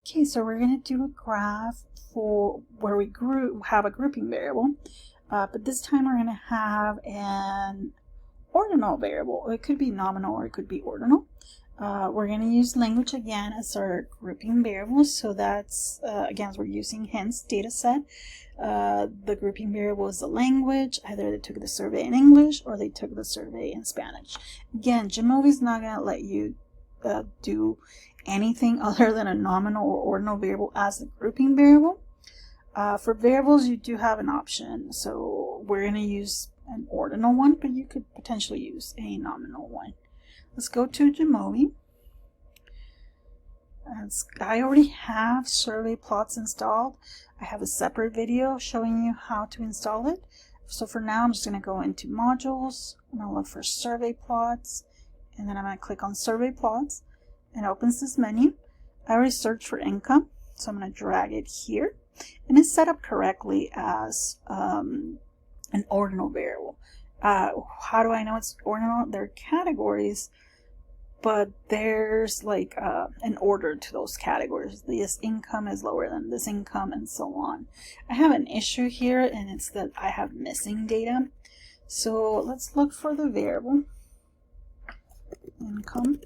Okay, so we're going to do a graph for where we have a grouping variable, but this time we're going to have an ordinal variable. It could be nominal or it could be ordinal. We're going to use language again as our grouping variable, so that's, again, we're using hence data set. The grouping variable is the language. Either they took the survey in English or they took the survey in Spanish. Again, Jamovi is not going to let you do anything other than a nominal or ordinal variable as the grouping variable. For variables, you do have an option. So we're going to use an ordinal one, but you could potentially use a nominal one. Let's go to Jamovi. I already have survey plots installed. I have a separate video showing you how to install it. So for now, I'm just going to go into modules. I'm going to look for survey plots, and then I'm going to click on survey plots, and it opens this menu. I already searched for income, so I'm going to drag it here, and it's set up correctly as an ordinal variable. How do I know it's ordinal? There are categories, but there's like an order to those categories. This income is lower than this income, and so on. I have an issue here, and it's that I have missing data. So let's look for the variable income.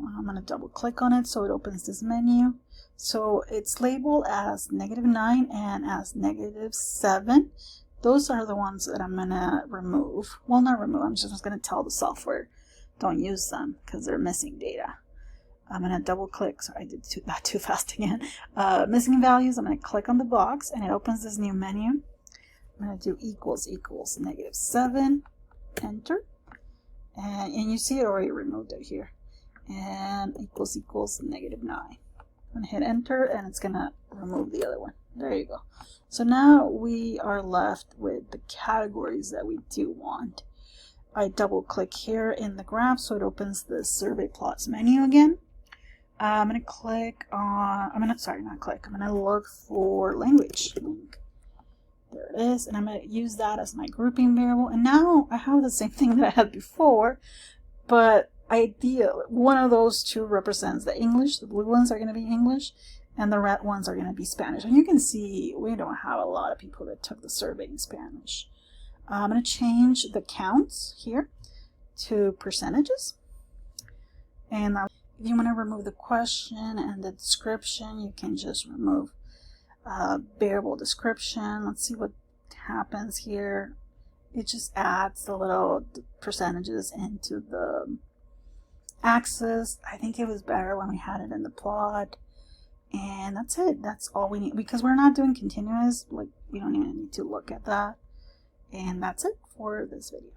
I'm going to double click on it so it opens this menu. So it's labeled as -9 and as -7. Those are the ones that I'm going to remove. Well, not remove, I'm just going to tell the software don't use them because they're missing data. I'm going to double click. Sorry, I did that too fast again. Missing values, I'm going to click on the box and it opens this new menu. I'm going to do equals -7, enter. And you see it already removed it here. And equals -9. I'm going to hit enter and it's going to remove the other one. There you go. So now we are left with the categories that we do want. I double click here in the graph so it opens the survey plots menu again. I'm going to click on, I'm going to look for language. There it is, and I'm going to use that as my grouping variable. And now I have the same thing that I had before, but one of those two represents the English. The blue ones are going to be English, and the red ones are going to be Spanish. And you can see we don't have a lot of people that took the survey in Spanish. I'm going to change the counts here to percentages. And if you want to remove the question and the description, you can just remove variable description. Let's see what happens here. It just adds the little percentages into the axis. I think it was better when we had it in the plot. And that's it. That's all we need. Because we're not doing continuous, like we don't even need to look at that. And that's it for this video.